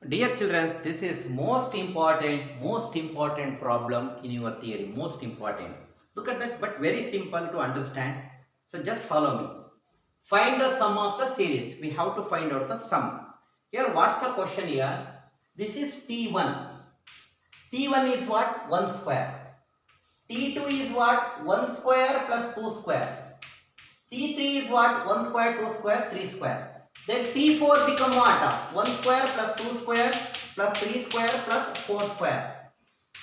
Dear children, this is most important problem in your theory. Most important. Look at that, but very simple to understand. So just follow me. Find the sum of the series. We have to find out the sum. Here, what's the question here? This is T1. T1 is what? 1 square. T2 is what? 1 square plus 2 square. T3 is what? 1 square, 2 square, 3 square. Then T4 become what? 1 square plus 2 square plus 3 square plus 4 square.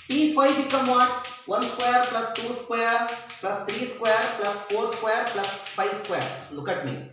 T5 become what? 1 square plus 2 square plus 3 square plus 4 square plus 5 square. Look at me.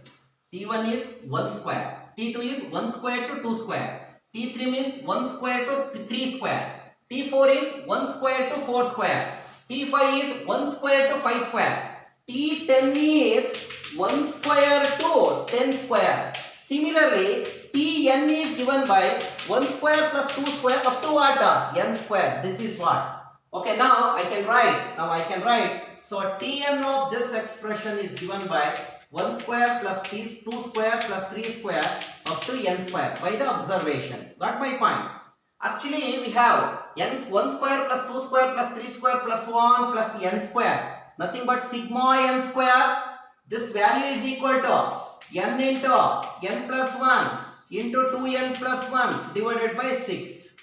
T1 is 1 square. T2 is 1 square to 2 square. T3 means 1 square to 3 square. T4 is 1 square to 4 square. T5 is 1 square to 5 square. T10 is 1 square to 10 square. Similarly, Tn is given by 1 square plus 2 square up to what? N square. This is what? Okay, now I can write. So Tn of this expression is given by 1 square plus 2 square plus 3 square up to n square by the observation. Got my point? Actually, we have n 1 square plus 2 square plus 3 square plus 1 plus n square. Nothing but sigma n square. This value is equal to n into n plus 1 into 2n plus 1 divided by 6.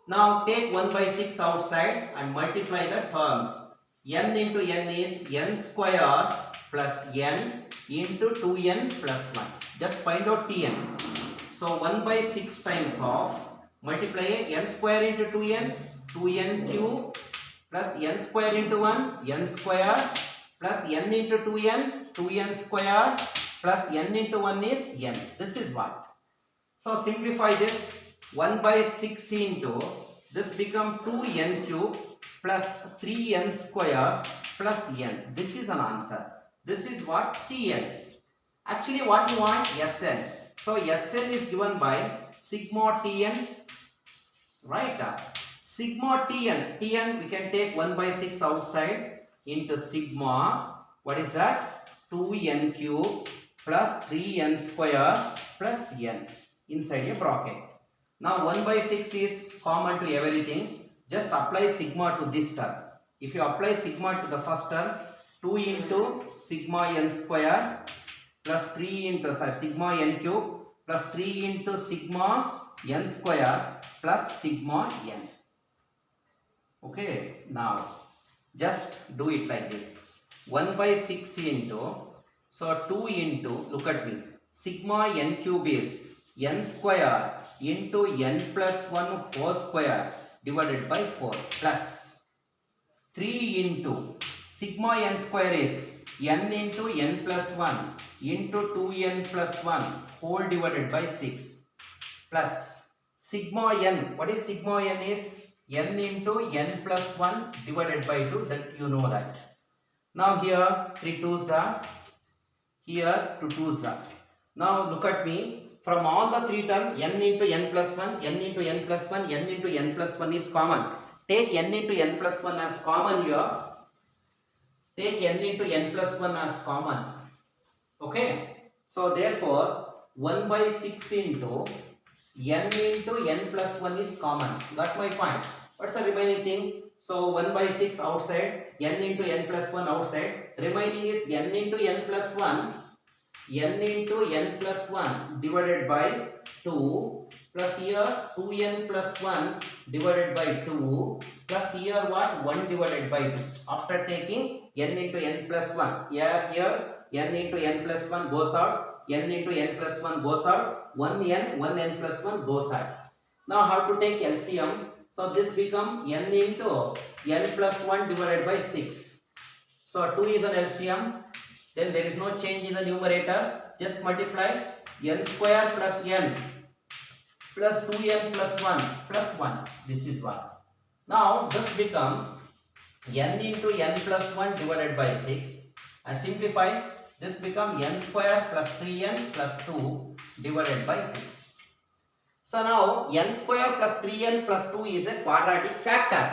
Now take 1 by 6 outside and multiply the terms. N into n is n square plus n into 2n plus 1. Just find out Tn. So 1 by 6 times of multiply n square into 2n, 2n cube plus n square into 1, n square plus n into 2n, 2n square plus n into 1 is n. This is what? So simplify this. 1 by 6 into this become 2n cube plus 3n square plus n. This is an answer. This is what? Tn. Actually what you want? Sn. So Sn is given by sigma Tn, right? Sigma Tn. Tn we can take 1 by 6 outside into sigma. What is that? 2n cube plus 3n square plus n inside a bracket. Now 1 by 6 is common to everything. Just apply sigma to this term. If you apply sigma to the first term, 2 into sigma n square plus 3 into sigma n cube plus 3 into sigma n square plus sigma n. Okay, now just do it like this. 1 by 6 into, so 2 into, look at me, sigma n cube is n square into n plus 1 whole square divided by 4 plus 3 into sigma n square is n into n plus 1 into 2n plus 1 whole divided by 6 plus sigma n. What is sigma n is? N into n plus 1 divided by 2, that you know that. Now here 3 2s are, here 2 2s are. Now look at me. From all the three terms, n into n plus 1, n into n plus 1, n into n plus 1 is common. Take n into n plus 1 as common here. Take n into n plus 1 as common. Okay. So therefore, 1 by 6 into n plus 1 is common. Got my point? What's the remaining thing? So 1 by 6 outside, n into n plus 1 outside. Remaining is n into n plus 1. N into n plus 1 divided by 2 plus here 2n plus 1 divided by 2 plus here what? 1 divided by 2. After taking n into n plus 1, here n into n plus 1 goes out, n into n plus 1 goes out, 1n plus 1 goes out. Now how to take LCM? So this become n into n plus 1 divided by 6. So 2 is an LCM. Then there is no change in the numerator. Just multiply n square plus n plus 2n plus 1 plus 1. This is 1. Now this become n into n plus 1 divided by 6. And simplify. This become n square plus 3n plus 2 divided by 2. So now n square plus 3n plus 2 is a quadratic factor.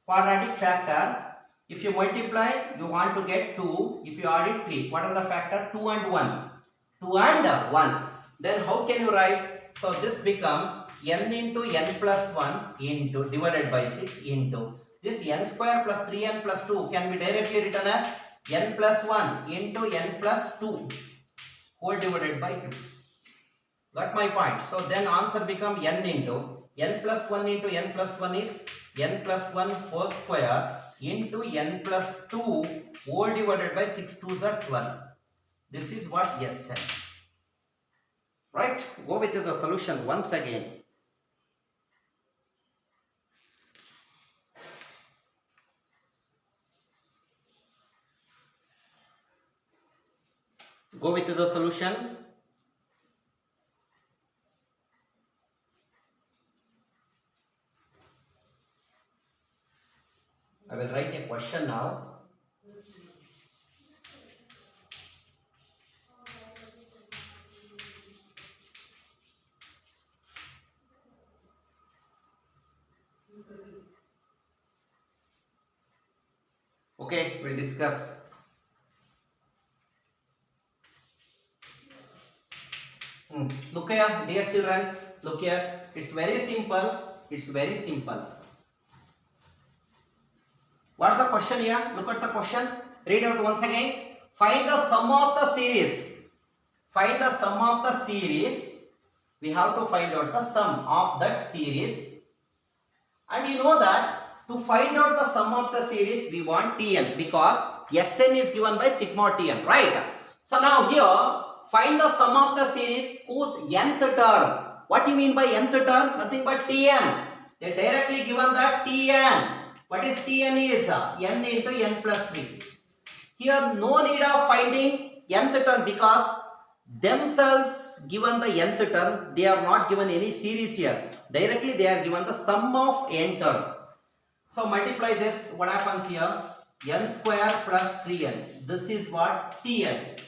Quadratic factor. If you multiply, you want to get 2. If you add it, 3. What are the factor? 2 and 1. 2 and 1. Then how can you write? So this become n into n plus 1 into divided by 6 into this n square plus 3n plus 2 can be directly written as n plus 1 into n plus 2 whole divided by 2. Got my point? So then answer become n into n plus 1 into n plus 1 is n plus 1 whole square into n plus 2 whole divided by 6 2s are 12. This is what Sn. Right? Go with the solution once again. Go with the solution. I will write a question now. Okay, we'll discuss. Look here, dear children. Look here. It's very simple. It's very simple. What's the question here? Look at the question. Read out once again. Find the sum of the series. Find the sum of the series. We have to find out the sum of that series. And you know that to find out the sum of the series, we want Tn because Sn is given by sigma Tn, right? So now here, find the sum of the series whose nth term. What do you mean by nth term? Nothing but Tn. They directly given that Tn. What is Tn is n into n plus 3. Here no need of finding nth term because themselves given the nth term, they are not given any series here. Directly they are given the sum of n term. So multiply this, what happens here? N square plus 3n. This is what? Tn.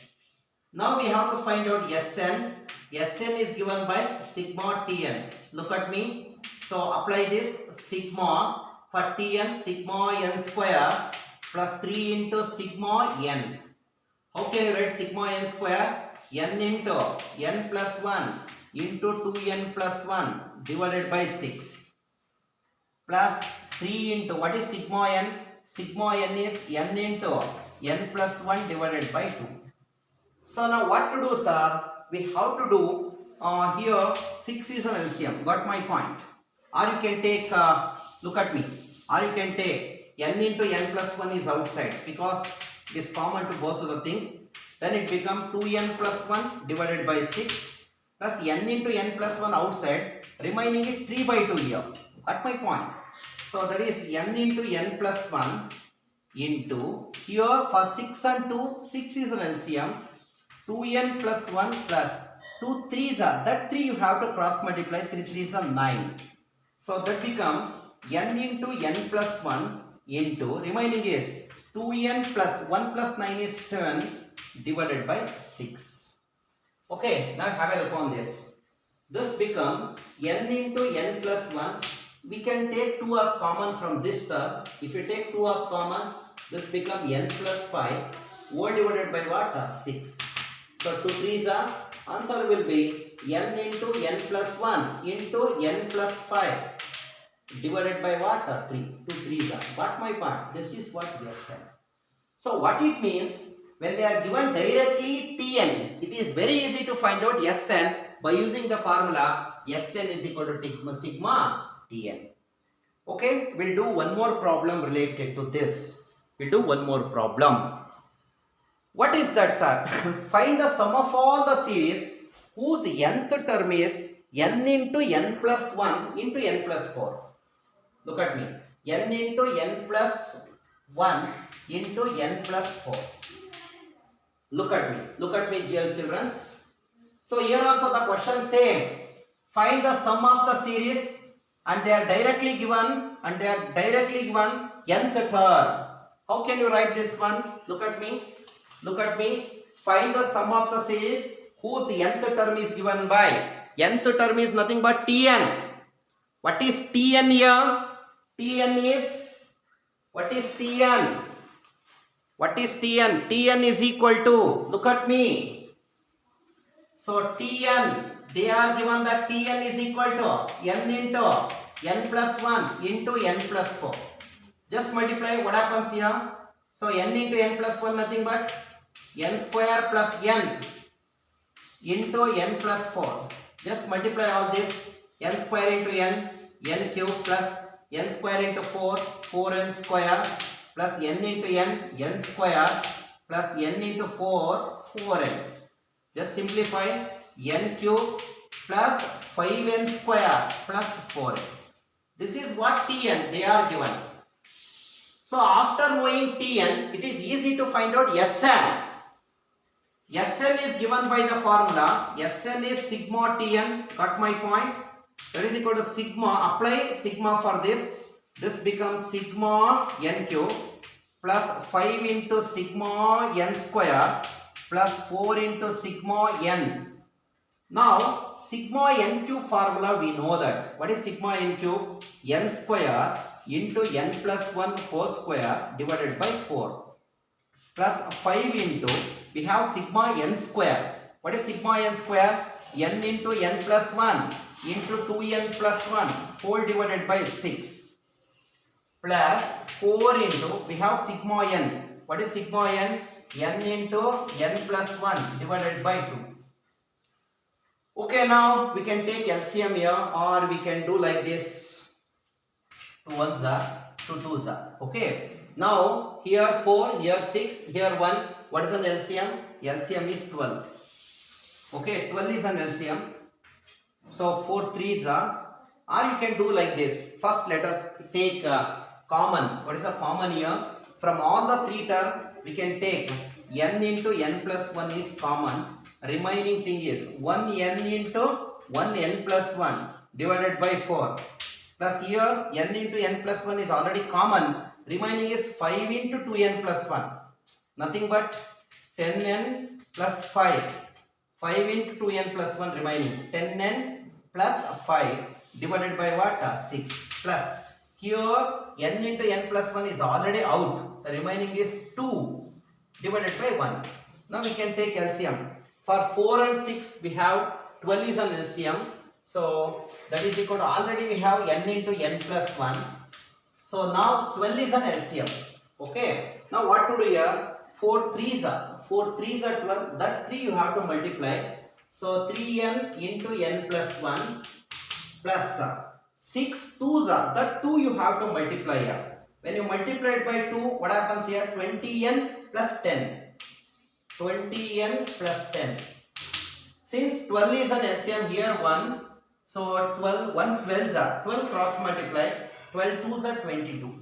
Now we have to find out Sn. Sn is given by sigma Tn. Look at me. So apply this sigma for Tn, sigma n square plus 3 into sigma n. How can you write sigma n square? N into n plus 1 into 2n plus 1 divided by 6 plus 3 into what is sigma n? Sigma n is n into n plus 1 divided by 2. So now what to do, sir? We have to do here 6 is an LCM. Got my point? Or you can take, look at me. Or you can take n into n plus 1 is outside because it is common to both of the things. Then it becomes 2n plus 1 divided by 6 plus n into n plus 1 outside. Remaining is 3 by 2 here. Got my point? So that is n into n plus 1 into here for 6 and 2, 6 is an LCM. 2n plus 1 plus 2 3s are, that 3 you have to cross multiply, 3 3s are 9. So that become n into n plus 1 into remaining is 2n plus 1 plus 9 is 10 divided by 6. Okay, now have a look on this. This become n into n plus 1. We can take 2 as common from this term. If you take 2 as common, this become n plus 5 whole divided by what? 6. So 2 3s are, answer will be n into n plus 1 into n plus 5 divided by what? 3. 2 3s are. Got my point? This is what we have said. So what it means, when they are given directly Tn, it is very easy to find out Sn by using the formula Sn is equal to sigma Tn. Okay, we'll do one more problem related to this. We'll do one more problem. What is that, sir? Find the sum of all the series whose nth term is n into n plus 1 into n plus 4. Look at me. N into n plus 1 into n plus 4. Look at me, dear children. So here also the question same. Find the sum of the series and they are directly given nth term. How can you write this one? Look at me. Find the sum of the series whose nth term is given by. Nth term is nothing but Tn. What is Tn here? What is Tn? Tn is equal to, look at me. So Tn, they are given that Tn is equal to n into n plus 1 into n plus 4. Just multiply, what happens here? So n into n plus 1 nothing but n square plus n into n plus 4. Just multiply all this, n square into n cube plus n square into 4, 4n square plus n into n square plus n into 4, 4n. Just simplify, n cube plus 5n square plus 4n. This is what Tn they are given. So after knowing Tn, it is easy to find out Sn. Sn is given by the formula. Sn is sigma Tn. Got my point? That is equal to sigma. Apply sigma for this. This becomes sigma n cube plus 5 into sigma n square plus 4 into sigma n. Now sigma n cube formula we know that. What is sigma n cube? N square into n plus 1 whole square divided by 4 plus 5 into, we have sigma n square. What is sigma n square? N into n plus 1 into 2n plus 1 whole divided by 6 plus 4 into, we have sigma n. What is sigma n? N into n plus 1 divided by 2. Okay, now we can take LCM here, or we can do like this. 2 ones are, 2 twos are. Okay. Now here 4, here 6, here 1. What is an LCM? LCM is 12. Okay, 12 is an LCM. So 4 threes are, or you can do like this. First let us take common. What is the common here? From all the 3 terms we can take n into n plus 1 is common. Remaining thing is 1n into 1n plus 1 divided by 4. Plus here n into n plus 1 is already common. Remaining is 5 into 2n plus 1. Nothing but 10n plus 5. 5 into 2n plus 1 remaining. 10n plus 5 divided by what? 6. Plus here n into n plus 1 is already out. The remaining is 2 divided by 1. Now we can take LCM. For 4 and 6 we have 12 is an LCM. So that is equal to, already we have n into n plus 1. So now 12 is an LCM. Okay. Now what to do here? 4 threes are 12. That 3 you have to multiply. So 3n into n plus 1 plus 6 twos are, that 2 you have to multiply here. When you multiply it by 2, what happens here? 20n plus 10. 20n plus 10. Since 12 is an LCM, here 1. So 12, 1 12s are, 12 cross multiply. 12 twos are 22.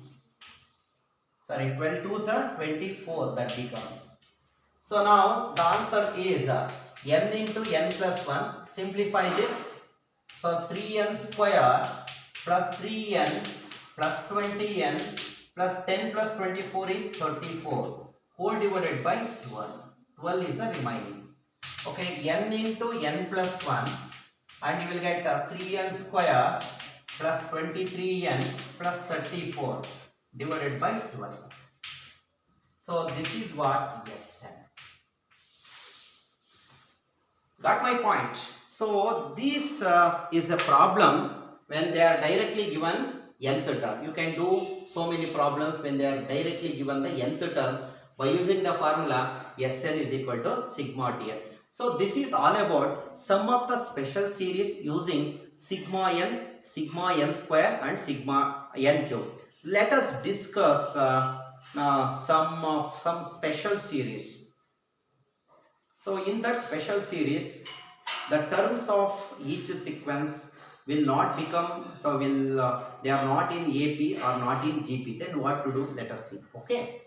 Sorry, 12 twos are 24, that becomes. So now the answer is n into n plus 1. Simplify this. So 3n square plus 3n plus 20n plus 10 plus 24 is 34. Whole divided by 12. 12 is the remaining. Okay, n into n plus 1, and you will get 3n square plus 23n plus 34 divided by 12. So this is what Sn. Got my point? So this is a problem when they are directly given nth term. You can do so many problems when they are directly given the nth term by using the formula Sn is equal to sigma Tn. So this is all about sum of the special series using sigma n square and sigma n cube. Let us discuss some special series. So in that special series, the terms of each sequence will not become, so they are not in AP or not in GP. Then what to do? Let us see. Okay.